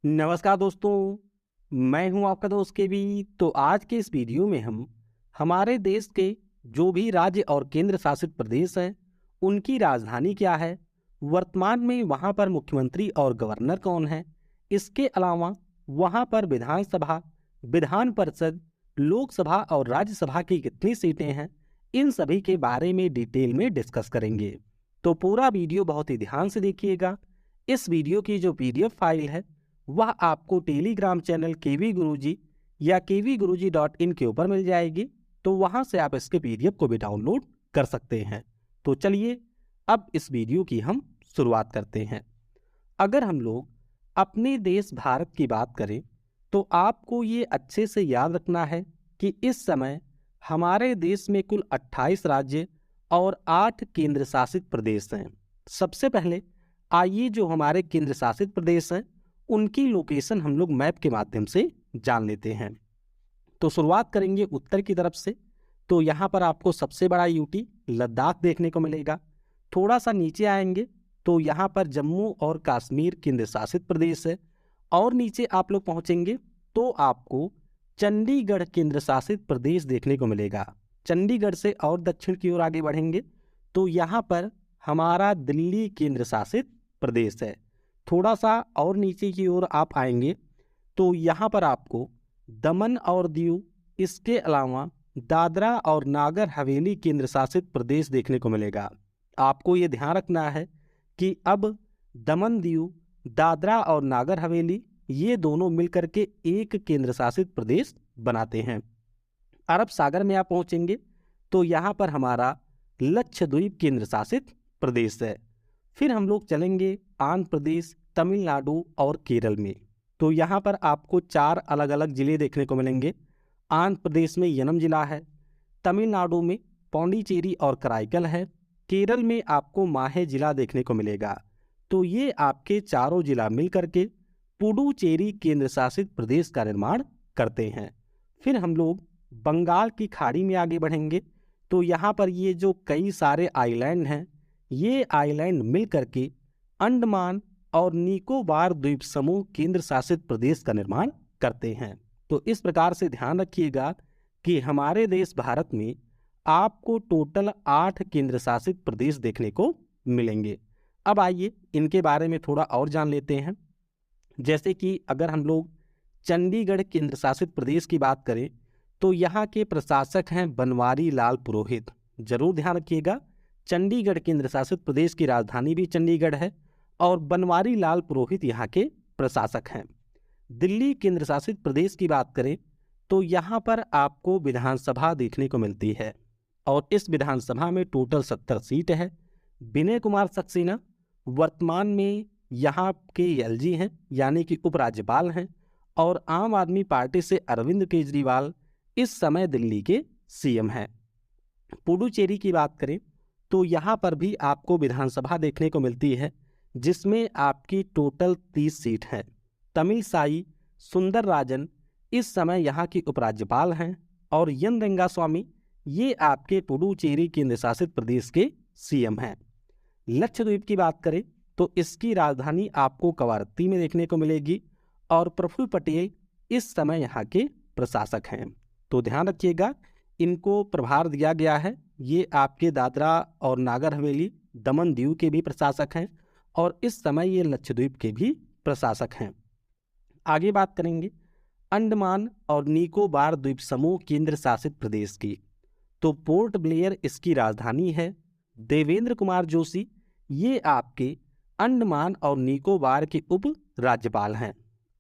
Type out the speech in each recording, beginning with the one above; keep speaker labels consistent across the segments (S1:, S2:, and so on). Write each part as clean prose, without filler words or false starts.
S1: नमस्कार दोस्तों, मैं हूं आपका दोस्त केवी। तो आज के इस वीडियो में हम हमारे देश के जो भी राज्य और केंद्र शासित प्रदेश हैं, उनकी राजधानी क्या है, वर्तमान में वहां पर मुख्यमंत्री और गवर्नर कौन है, इसके अलावा वहां पर विधानसभा, विधान परिषद, लोकसभा और राज्यसभा की कितनी सीटें हैं, इन सभी के बारे में डिटेल में डिस्कस करेंगे। तो पूरा वीडियो बहुत ही ध्यान से देखिएगा। इस वीडियो की जो पीडीएफ फाइल है वह आपको टेलीग्राम चैनल केवी गुरुजी या kvguruji.in के ऊपर मिल जाएगी। तो वहां से आप इसके पीडीएफ को भी डाउनलोड कर सकते हैं। तो चलिए अब इस वीडियो की हम शुरुआत करते हैं। अगर हम लोग अपने देश भारत की बात करें तो आपको ये अच्छे से याद रखना है कि इस समय हमारे देश में कुल 28 राज्य और 8 केंद्र शासित प्रदेश हैं। सबसे पहले आइए जो हमारे केंद्र शासित प्रदेश हैं उनकी लोकेशन हम लोग मैप के माध्यम से जान लेते हैं। तो शुरुआत करेंगे उत्तर की तरफ से। तो यहाँ पर आपको सबसे बड़ा यूटी लद्दाख देखने को मिलेगा। थोड़ा सा नीचे आएंगे तो यहाँ पर जम्मू और कश्मीर केंद्र शासित प्रदेश है। और नीचे आप लोग पहुँचेंगे तो आपको चंडीगढ़ केंद्र शासित प्रदेश देखने को मिलेगा। चंडीगढ़ से और दक्षिण की ओर आगे बढ़ेंगे तो यहाँ पर हमारा दिल्ली केंद्र शासित प्रदेश है। थोड़ा सा और नीचे की ओर आप आएंगे तो यहाँ पर आपको दमन और दीव, इसके अलावा दादरा और नागर हवेली केंद्र शासित प्रदेश देखने को मिलेगा। आपको ये ध्यान रखना है कि अब दमन दीव, दादरा और नागर हवेली ये दोनों मिलकर के एक केंद्र शासित प्रदेश बनाते हैं। अरब सागर में आप पहुंचेंगे तो यहाँ पर हमारा लक्षद्वीप केंद्र शासित प्रदेश है। फिर हम लोग चलेंगे आंध्र प्रदेश, तमिलनाडु और केरल में। तो यहाँ पर आपको 4 अलग अलग जिले देखने को मिलेंगे। आंध्र प्रदेश में यनम जिला है, तमिलनाडु में पौंडीचेरी और कराईकल है, केरल में आपको माहे जिला देखने को मिलेगा। तो ये आपके चारों जिला मिलकर के पुडुचेरी केंद्र शासित प्रदेश का निर्माण करते हैं। फिर हम लोग बंगाल की खाड़ी में आगे बढ़ेंगे तो यहाँ पर ये जो कई सारे आइलैंड हैं, ये आइलैंड मिल करके अंडमान और निकोबार द्वीप समूह केंद्र शासित प्रदेश का निर्माण करते हैं। तो इस प्रकार से ध्यान रखिएगा कि हमारे देश भारत में आपको टोटल 8 केंद्र शासित प्रदेश देखने को मिलेंगे। अब आइए इनके बारे में थोड़ा और जान लेते हैं। जैसे कि अगर हम लोग चंडीगढ़ केंद्र शासित प्रदेश की बात करें तो यहाँ के प्रशासक हैं बनवारी लाल पुरोहित। जरूर ध्यान रखिएगा, चंडीगढ़ केंद्र शासित प्रदेश की राजधानी भी चंडीगढ़ है और बनवारी लाल पुरोहित यहाँ के प्रशासक हैं। दिल्ली केंद्र शासित प्रदेश की बात करें तो यहाँ पर आपको विधानसभा देखने को मिलती है और इस विधानसभा में टोटल 70 सीट है। विनय कुमार सक्सेना वर्तमान में यहाँ के एलजी हैं, यानी कि उपराज्यपाल हैं, और आम आदमी पार्टी से अरविंद केजरीवाल इस समय दिल्ली के सीएम हैं। पुडुचेरी की बात करें तो यहाँ पर भी आपको विधानसभा देखने को मिलती है जिसमें आपकी टोटल 30 सीट है। तमिलसाई सुंदरराजन इस समय यहाँ की उपराज्यपाल हैं और एन रंगास्वामी ये आपके पुडुचेरी केंद्र शासित प्रदेश के सीएम हैं। लक्षद्वीप की बात करें तो इसकी राजधानी आपको कवारत्ती में देखने को मिलेगी और प्रफुल्ल पटेल इस समय यहाँ के प्रशासक हैं। तो ध्यान रखिएगा, इनको प्रभार दिया गया है। ये आपके दादरा और नागर हवेली, दमन दीव के भी प्रशासक हैं और इस समय ये लक्षद्वीप के भी प्रशासक हैं। आगे बात करेंगे अंडमान और निकोबार द्वीप समूह केंद्र शासित प्रदेश की। तो पोर्ट ब्लेयर इसकी राजधानी है। देवेंद्र कुमार जोशी ये आपके अंडमान और निकोबार के उप राज्यपाल हैं।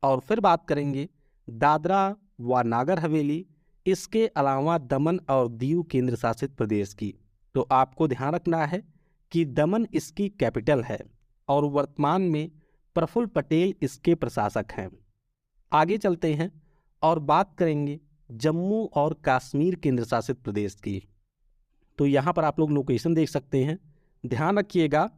S1: और फिर बात करेंगे दादरा व नागर हवेली, इसके अलावा दमन और दीव केंद्र शासित प्रदेश की। तो आपको ध्यान रखना है कि दमन इसकी कैपिटल है और वर्तमान में प्रफुल्ल पटेल इसके प्रशासक हैं। आगे चलते हैं और बात करेंगे जम्मू और कश्मीर केंद्र शासित प्रदेश की। तो यहाँ पर आप लोग लोकेशन देख सकते हैं। ध्यान रखिएगा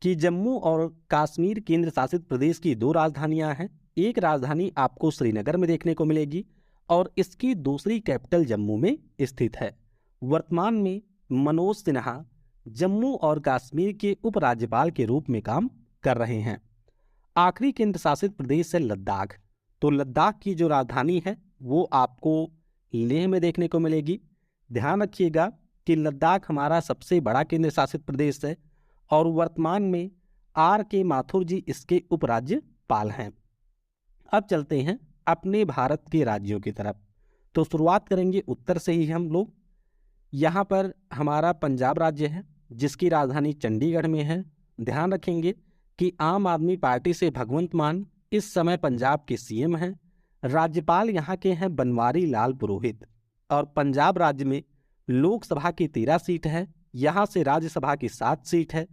S1: कि जम्मू और कश्मीर केंद्र शासित प्रदेश की 2 राजधानियां हैं। एक राजधानी आपको श्रीनगर में देखने को मिलेगी और इसकी दूसरी कैपिटल जम्मू में स्थित है। वर्तमान में मनोज सिन्हा जम्मू और कश्मीर के उपराज्यपाल के रूप में काम कर रहे हैं। आखिरी केंद्र शासित प्रदेश है लद्दाख। तो लद्दाख की जो राजधानी है वो आपको लेह में देखने को मिलेगी। ध्यान रखिएगा कि लद्दाख हमारा सबसे बड़ा केंद्र शासित प्रदेश है और वर्तमान में R.K. माथुर जी इसके उपराज्यपाल हैं। अब चलते हैं अपने भारत के राज्यों की तरफ। तो शुरुआत करेंगे उत्तर से ही हम लोग। यहाँ पर हमारा पंजाब राज्य है जिसकी राजधानी चंडीगढ़ में है। ध्यान रखेंगे कि आम आदमी पार्टी से भगवंत मान इस समय पंजाब के सीएम हैं। राज्यपाल यहाँ के हैं बनवारी लाल पुरोहित। और पंजाब राज्य में लोकसभा की 13 सीट है, यहाँ से राज्यसभा की 7 सीट है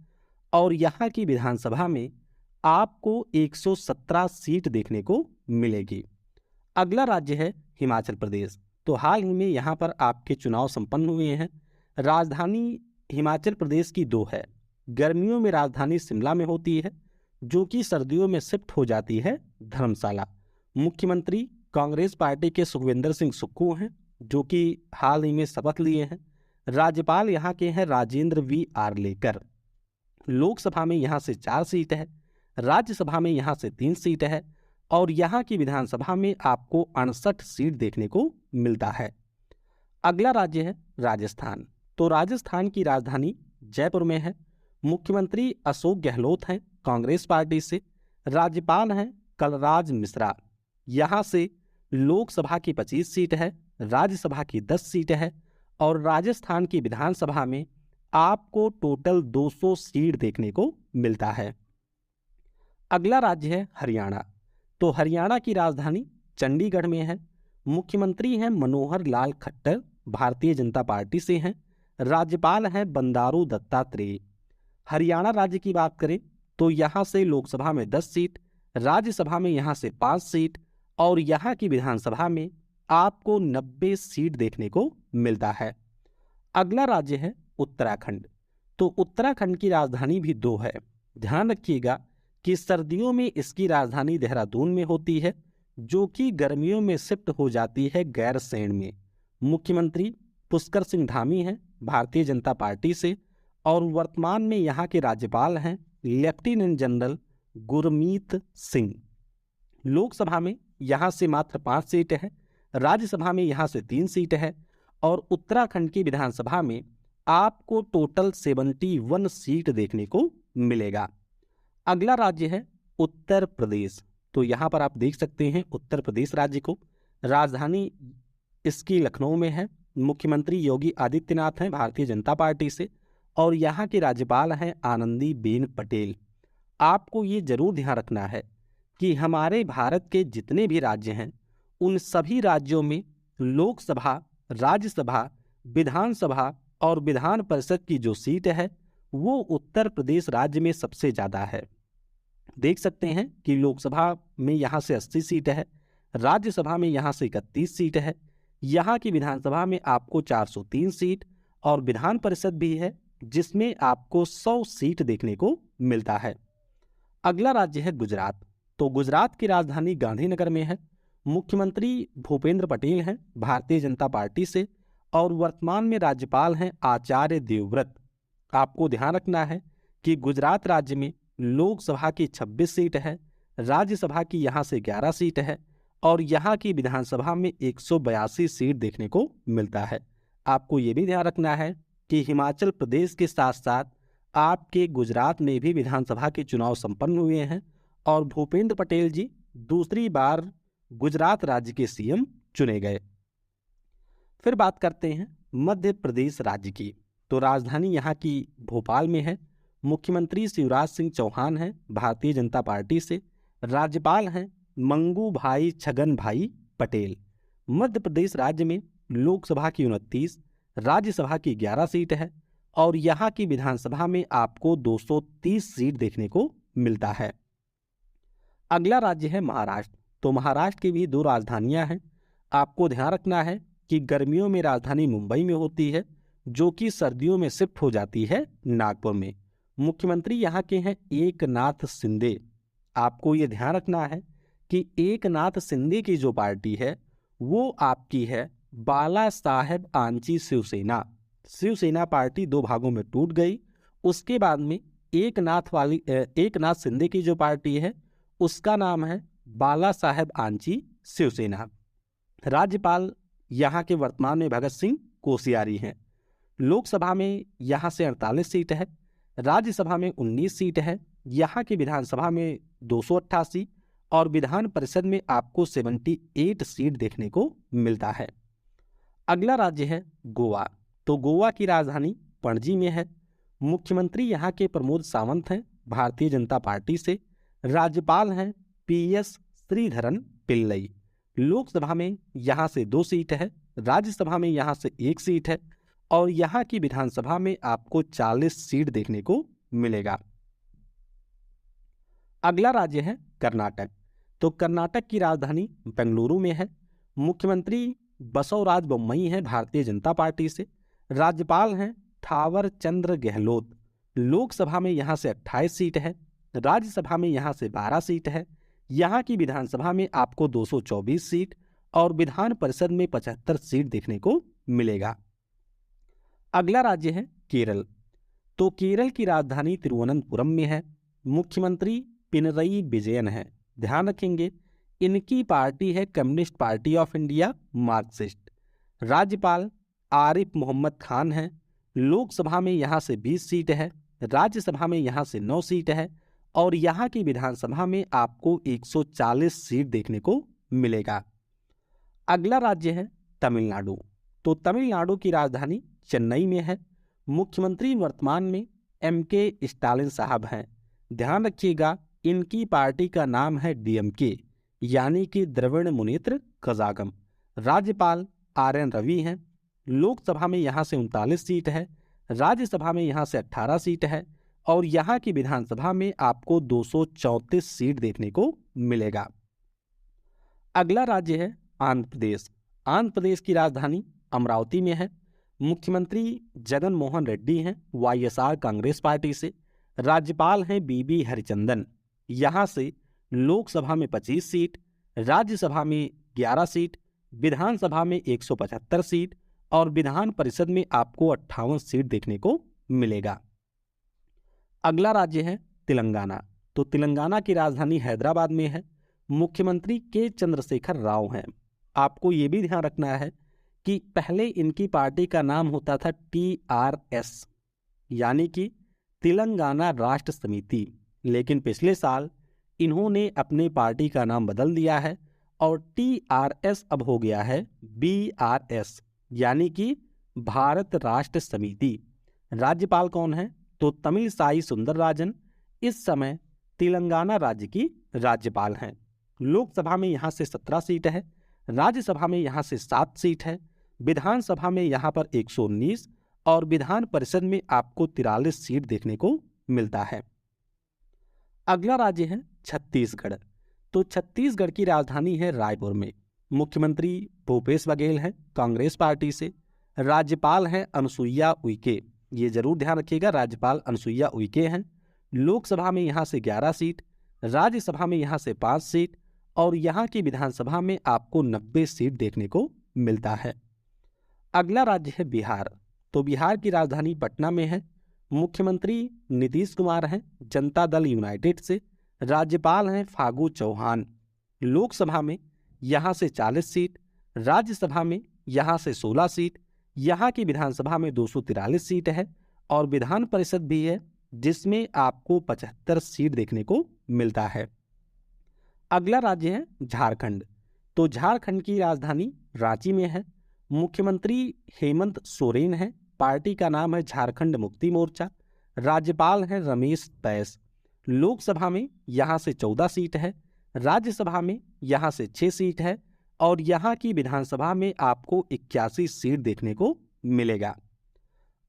S1: और यहाँ की विधानसभा में आपको 117 सीट देखने को मिलेगी। अगला राज्य है हिमाचल प्रदेश। तो हाल ही में यहाँ पर आपके चुनाव संपन्न हुए हैं। राजधानी हिमाचल प्रदेश की 2 है। गर्मियों में राजधानी शिमला में होती है जो कि सर्दियों में शिफ्ट हो जाती है धर्मशाला। मुख्यमंत्री कांग्रेस पार्टी के सुखविंदर सिंह सुक्खू हैं जो कि हाल ही में शपथ लिए हैं। राज्यपाल यहाँ के हैं राजेंद्र वी आर्लेकर। लोकसभा में यहाँ से 4 सीट है, राज्यसभा में यहाँ से 3 सीट है और यहाँ की विधानसभा में आपको 68 सीट देखने को मिलता है। अगला राज्य है राजस्थान। तो राजस्थान की राजधानी जयपुर में है। मुख्यमंत्री अशोक गहलोत हैं कांग्रेस पार्टी से। राज्यपाल हैं कलराज मिश्रा। यहाँ से लोकसभा की 25 सीट है, राज्यसभा की 10 सीट है और राजस्थान की विधानसभा में आपको टोटल 200 सीट देखने को मिलता है। अगला राज्य है हरियाणा। तो हरियाणा की राजधानी चंडीगढ़ में है। मुख्यमंत्री हैं मनोहर लाल खट्टर, भारतीय जनता पार्टी से हैं। राज्यपाल हैं बंडारू दत्तात्रेय। हरियाणा राज्य की बात करें तो यहाँ से लोकसभा में 10 सीट, राज्यसभा में यहाँ से 5 सीट और यहाँ की विधानसभा में आपको 90 सीट देखने को मिलता है। अगला राज्य है उत्तराखंड। तो उत्तराखंड की राजधानी भी 2 है। ध्यान रखिएगा कि सर्दियों में इसकी राजधानी देहरादून में होती है जो कि गर्मियों में शिफ्ट हो जाती है गैरसैंण में। मुख्यमंत्री पुष्कर सिंह धामी हैं भारतीय जनता पार्टी से और वर्तमान में यहाँ के राज्यपाल हैं लेफ्टिनेंट जनरल गुरमीत सिंह। लोकसभा में यहाँ से मात्र 5 सीट है, राज्यसभा में यहाँ से 3 सीट है और उत्तराखंड की विधानसभा में आपको टोटल 71 सीट देखने को मिलेगा। अगला राज्य है उत्तर प्रदेश। तो यहाँ पर आप देख सकते हैं उत्तर प्रदेश राज्य को। राजधानी इसकी लखनऊ में है। मुख्यमंत्री योगी आदित्यनाथ हैं भारतीय जनता पार्टी से और यहाँ के राज्यपाल हैं आनंदीबेन पटेल। आपको ये जरूर ध्यान रखना है कि हमारे भारत के जितने भी राज्य हैं उन सभी राज्यों में लोकसभा, राज्यसभा, विधानसभा और विधान परिषद की जो सीट है वो उत्तर प्रदेश राज्य में सबसे ज़्यादा है। देख सकते हैं कि लोकसभा में यहाँ से 80 सीट है, राज्यसभा में यहाँ से 31 सीट है, यहाँ की विधानसभा में आपको 403 सीट और विधान परिषद भी है जिसमें आपको 100 सीट देखने को मिलता है। अगला राज्य है गुजरात। तो गुजरात की राजधानी गांधीनगर में है। मुख्यमंत्री भूपेंद्र पटेल हैं भारतीय जनता पार्टी से और वर्तमान में राज्यपाल हैं आचार्य देवव्रत। आपको ध्यान रखना है कि गुजरात राज्य में लोकसभा की 26 सीट है, राज्यसभा की यहाँ से 11 सीट है और यहाँ की विधानसभा में 182 सीट देखने को मिलता है। आपको ये भी ध्यान रखना है कि हिमाचल प्रदेश के साथ साथ आपके गुजरात में भी विधानसभा के चुनाव संपन्न हुए हैं और भूपेंद्र पटेल जी दूसरी बार गुजरात राज्य के सीएम चुने गए। फिर बात करते हैं मध्य प्रदेश राज्य की। तो राजधानी यहाँ की भोपाल में है। मुख्यमंत्री शिवराज सिंह चौहान हैं भारतीय जनता पार्टी से। राज्यपाल हैं मंगू भाई छगन भाई पटेल। मध्य प्रदेश राज्य में लोकसभा की 29, राज्यसभा की 11 सीट है और यहाँ की विधानसभा में आपको 230 सीट देखने को मिलता है। अगला राज्य है महाराष्ट्र। तो महाराष्ट्र की भी 2 राजधानियां हैं। आपको ध्यान रखना है कि गर्मियों में राजधानी मुंबई में होती है जो कि सर्दियों में शिफ्ट हो जाती है नागपुर में। मुख्यमंत्री यहाँ के हैं एकनाथ शिंदे। आपको ये ध्यान रखना है कि एकनाथ शिंदे की जो पार्टी है वो आपकी है बाला साहेब आंची शिवसेना। शिवसेना पार्टी 2 भागों में टूट गई। उसके बाद में एकनाथ शिंदे की जो पार्टी है उसका नाम है बाला साहेब आंची शिवसेना। राज्यपाल यहाँ के वर्तमान में भगत सिंह कोश्यारी हैं। लोकसभा में यहाँ से 48 सीट है, राज्यसभा में 19 सीट है, यहाँ की विधानसभा में 288 और विधान परिषद में आपको 78 सीट देखने को मिलता है। अगला राज्य है गोवा। तो गोवा की राजधानी पणजी में है। मुख्यमंत्री यहाँ के प्रमोद सावंत हैं, भारतीय जनता पार्टी से। राज्यपाल हैं PS श्रीधरन पिल्लई। लोकसभा में यहाँ से 2 सीट है, राज्यसभा में यहाँ से 1 सीट है और यहाँ की विधानसभा में आपको 40 सीट देखने को मिलेगा। अगला राज्य है कर्नाटक। तो कर्नाटक की राजधानी बेंगलुरु में है। मुख्यमंत्री बसवराज बोम्मई हैं, भारतीय जनता पार्टी से। राज्यपाल हैं थावर चंद्र गहलोत। लोकसभा में यहाँ से 28 सीट है, राज्यसभा में यहाँ से 12 सीट है, यहाँ की विधानसभा में आपको 224 सीट और विधान परिषद में 75 सीट देखने को मिलेगा। अगला राज्य है केरल। तो केरल की राजधानी तिरुवनंतपुरम में है। मुख्यमंत्री पिनरई विजयन है। ध्यान रखेंगे इनकी पार्टी है communist party of India Marxist. राज्यपाल आरिफ मोहम्मद खान हैं। लोकसभा में यहाँ से 20 सीट है, राज्यसभा में यहाँ से 9 सीट है और यहाँ की विधानसभा में आपको 140 सीट देखने को मिलेगा। अगला राज्य है तमिलनाडु। तो तमिलनाडु की राजधानी चेन्नई में है। मुख्यमंत्री वर्तमान में MK स्टालिन साहब हैं। ध्यान रखिएगा इनकी पार्टी का नाम है DMK यानी कि द्रविड़ मुनेत्र कजागम। राज्यपाल RN रवि हैं। लोकसभा में यहाँ से 39 सीट है, राज्यसभा में यहाँ से 18 सीट है और यहाँ की विधानसभा में आपको 234 सीट देखने को मिलेगा। अगला राज्य है आंध्र प्रदेश। आंध्र प्रदेश की राजधानी अमरावती में है। मुख्यमंत्री जगन मोहन रेड्डी हैं, YSR कांग्रेस पार्टी से। राज्यपाल हैं BB हरिचंदन। यहाँ से लोकसभा में 25 सीट, राज्यसभा में 11 सीट, विधानसभा में 175 सीट और विधान परिषद में आपको 58 सीट देखने को मिलेगा। अगला राज्य है तेलंगाना। तो तेलंगाना की राजधानी हैदराबाद में है। मुख्यमंत्री K चंद्रशेखर राव हैं। आपको ये भी ध्यान रखना है कि पहले इनकी पार्टी का नाम होता था TRS यानी कि तेलंगाना राष्ट्र समिति, लेकिन पिछले साल इन्होंने अपने पार्टी का नाम बदल दिया है और TRS अब हो गया है BRS यानी कि भारत राष्ट्र समिति। राज्यपाल कौन है? तो तमिलसाई सुंदरराजन इस समय तेलंगाना राज्य की राज्यपाल हैं। लोकसभा में यहाँ से 17 सीट है, राज्यसभा में यहाँ से 7 सीट है, विधानसभा में यहाँ पर 119 और विधान परिषद में आपको 43 सीट देखने को मिलता है। अगला राज्य है छत्तीसगढ़। तो छत्तीसगढ़ की राजधानी है रायपुर में। मुख्यमंत्री भूपेश बघेल हैं, कांग्रेस पार्टी से। राज्यपाल हैं अनुसुईया उइके। ये जरूर ध्यान रखिएगा, राज्यपाल अनुसुईया उइके हैं। लोकसभा में यहाँ से 11 सीट, राज्यसभा में यहाँ से 5 सीट और यहाँ की विधानसभा में आपको 90 सीट देखने को मिलता है। अगला राज्य है बिहार। तो बिहार की राजधानी पटना में है। मुख्यमंत्री नीतीश कुमार हैं, जनता दल यूनाइटेड से। राज्यपाल हैं फागू चौहान। लोकसभा में यहाँ से 40 सीट, राज्यसभा में यहाँ से 16 सीट, यहाँ की विधानसभा में 243 सीट है और विधान परिषद भी है जिसमें आपको 75 सीट देखने को मिलता है। अगला राज्य है झारखंड। तो झारखंड की राजधानी रांची में है। मुख्यमंत्री हेमंत सोरेन हैं, पार्टी का नाम है झारखंड मुक्ति मोर्चा। राज्यपाल हैं रमेश बैस। लोकसभा में यहाँ से 14 सीट है, राज्यसभा में यहाँ से 6 सीट है और यहाँ की विधानसभा में आपको 81 सीट देखने को मिलेगा।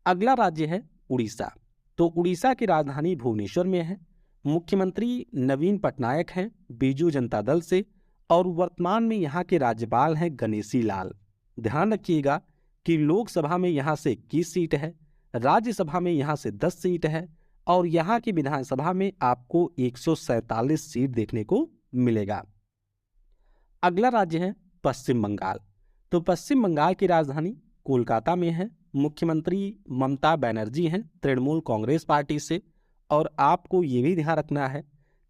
S1: अगला राज्य है उड़ीसा। तो उड़ीसा की राजधानी भुवनेश्वर में है। मुख्यमंत्री नवीन पटनायक हैं, बीजू जनता दल से और वर्तमान में यहाँ के राज्यपाल हैं गणेशी लाल। ध्यान रखिएगा कि लोकसभा में यहाँ से 21 सीट है, राज्यसभा में यहाँ से 10 सीट है और यहाँ की विधानसभा में आपको 147 सीट देखने को मिलेगा। अगला राज्य है पश्चिम बंगाल। तो पश्चिम बंगाल की राजधानी कोलकाता में है। मुख्यमंत्री ममता बनर्जी हैं, तृणमूल कांग्रेस पार्टी से। और आपको ये भी ध्यान रखना है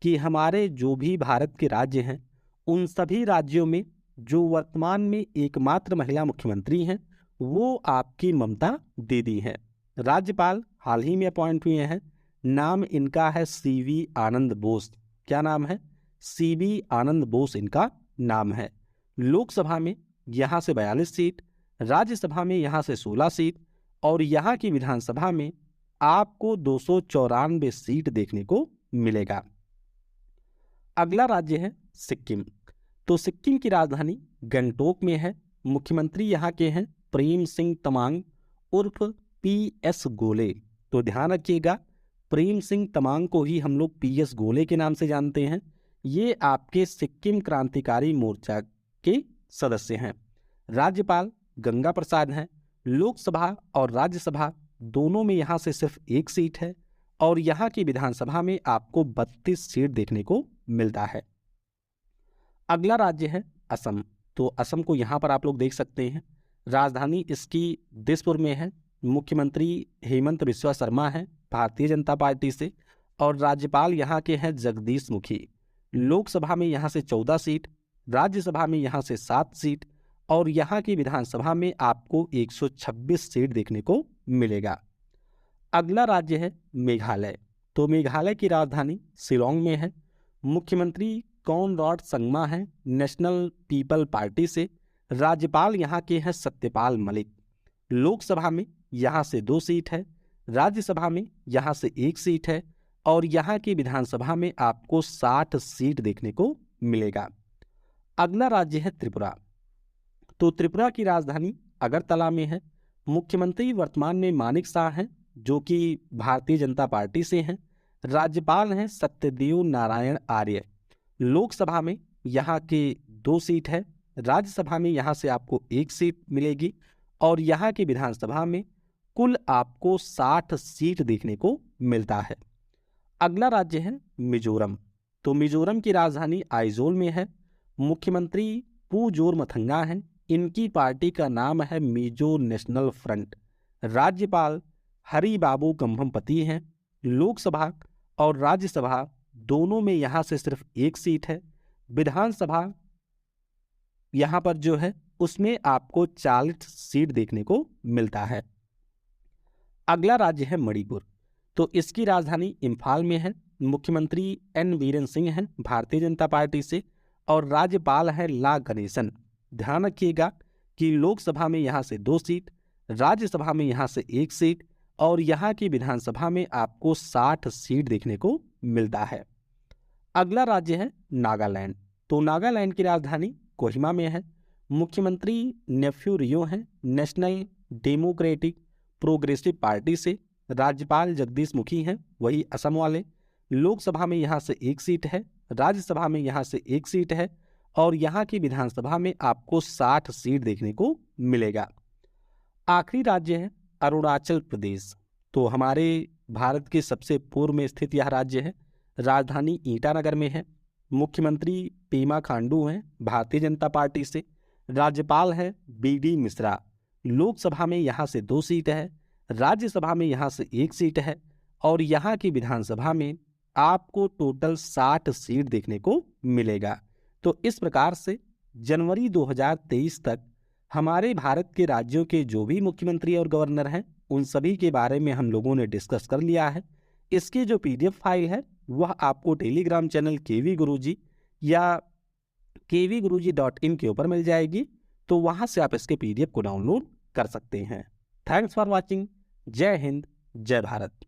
S1: कि हमारे जो भी भारत के राज्य हैं उन सभी राज्यों में जो वर्तमान में एकमात्र महिला मुख्यमंत्री हैं वो आपकी ममता दीदी हैं। राज्यपाल हाल ही में अपॉइंट हुए हैं। नाम इनका है सीवी आनंद बोस। क्या नाम है? सीवी आनंद बोस इनका नाम है। लोकसभा में यहाँ से 42 सीट, राज्यसभा में यहाँ से 16 सीट और यहाँ की विधानसभा में आपको 294 सीट देखने को मिलेगा। अगला राज्य है सिक्किम। तो सिक्किम की राजधानी गंगटोक में है। मुख्यमंत्री यहाँ के हैं प्रेम सिंह तमांग उर्फ पीएस गोले। तो ध्यान रखिएगा, प्रेम सिंह तमांग को ही हम लोग पीएस गोले के नाम से जानते हैं। ये आपके सिक्किम क्रांतिकारी मोर्चा के सदस्य हैं। राज्यपाल गंगा प्रसाद हैं। लोकसभा और राज्यसभा दोनों में यहाँ से सिर्फ एक सीट है और यहाँ की विधानसभा में आपको 32 सीट देखने को मिलता है। अगला राज्य है असम। तो असम को यहाँ पर आप लोग देख सकते हैं। राजधानी इसकी दिसपुर में है। मुख्यमंत्री हेमंत बिस्वा शर्मा हैं भारतीय जनता पार्टी से और राज्यपाल यहाँ के हैं जगदीश मुखी। लोकसभा में यहाँ से 14 सीट, राज्यसभा में यहाँ से 7 सीट और यहाँ की विधानसभा में आपको 126 सीट देखने को मिलेगा। अगला राज्य है मेघालय। तो मेघालय की राजधानी शिलोंग में है। मुख्यमंत्री कॉनराड संगमा हैं नेशनल पीपल पार्टी से। राज्यपाल यहाँ के हैं सत्यपाल मलिक। लोकसभा में यहाँ से 2 सीट है, राज्यसभा में यहाँ से 1 सीट है और यहाँ की विधानसभा में आपको 60 सीट देखने को मिलेगा। अगला राज्य है त्रिपुरा। तो त्रिपुरा की राजधानी अगरतला में है। मुख्यमंत्री वर्तमान में मानिक शाह हैं जो कि भारतीय जनता पार्टी से हैं। राज्यपाल हैं सत्यदेव नारायण आर्य। लोकसभा में यहाँ के 2 सीट है, राज्यसभा में यहाँ से आपको 1 सीट मिलेगी और यहाँ की विधानसभा में कुल आपको 60 सीट देखने को मिलता है। अगला राज्य है मिजोरम। तो मिजोरम की राजधानी आइजोल में है। मुख्यमंत्री पूजोर मथंगा हैं। इनकी पार्टी का नाम है मिजो नेशनल फ्रंट। राज्यपाल हरि बाबू कंभमपति हैं। लोकसभा और राज्यसभा दोनों में यहाँ से सिर्फ 1 सीट है। विधानसभा यहाँ पर जो है उसमें आपको 40 सीट देखने को मिलता है। अगला राज्य है मणिपुर। तो इसकी राजधानी इम्फाल में है। मुख्यमंत्री एन बीरेन सिंह हैं भारतीय जनता पार्टी से और राज्यपाल है ला गणेशन। ध्यान रखिएगा कि लोकसभा में यहाँ से 2 सीट, राज्यसभा में यहाँ से 1 सीट और यहाँ की विधानसभा में आपको 60 सीट देखने को मिलता है। अगला राज्य है नागालैंड। तो नागालैंड की राजधानी कोहिमा में है। मुख्यमंत्री नेफ्यू रियो हैं नेशनल डेमोक्रेटिक प्रोग्रेसिव पार्टी से। राज्यपाल जगदीश मुखी हैं वही असम वाले। लोकसभा में यहाँ से 1 सीट है, राज्यसभा में यहाँ से 1 सीट है और यहाँ की विधानसभा में आपको 60 सीट देखने को मिलेगा। आखिरी राज्य है अरुणाचल प्रदेश। तो हमारे भारत के सबसे पूर्व में स्थित यह राज्य है। राजधानी ईटानगर में है। मुख्यमंत्री पेमा खांडू हैं भारतीय जनता पार्टी से। राज्यपाल हैं बीडी मिश्रा। लोकसभा में यहाँ से 2 सीट है, राज्यसभा में यहाँ से 1 सीट है और यहाँ की विधानसभा में आपको टोटल 60 सीट देखने को मिलेगा। तो इस प्रकार से जनवरी 2023 तक हमारे भारत के राज्यों के जो भी मुख्यमंत्री और गवर्नर हैं उन सभी के बारे में हम लोगों ने डिस्कस कर लिया है। इसकी जो PDF फाइल है वह आपको टेलीग्राम चैनल केवी गुरुजी या kvguruji.in के ऊपर मिल जाएगी। तो वहाँ से आप इसके PDF को डाउनलोड कर सकते हैं। Thanks for watching. जय हिंद, जय भारत।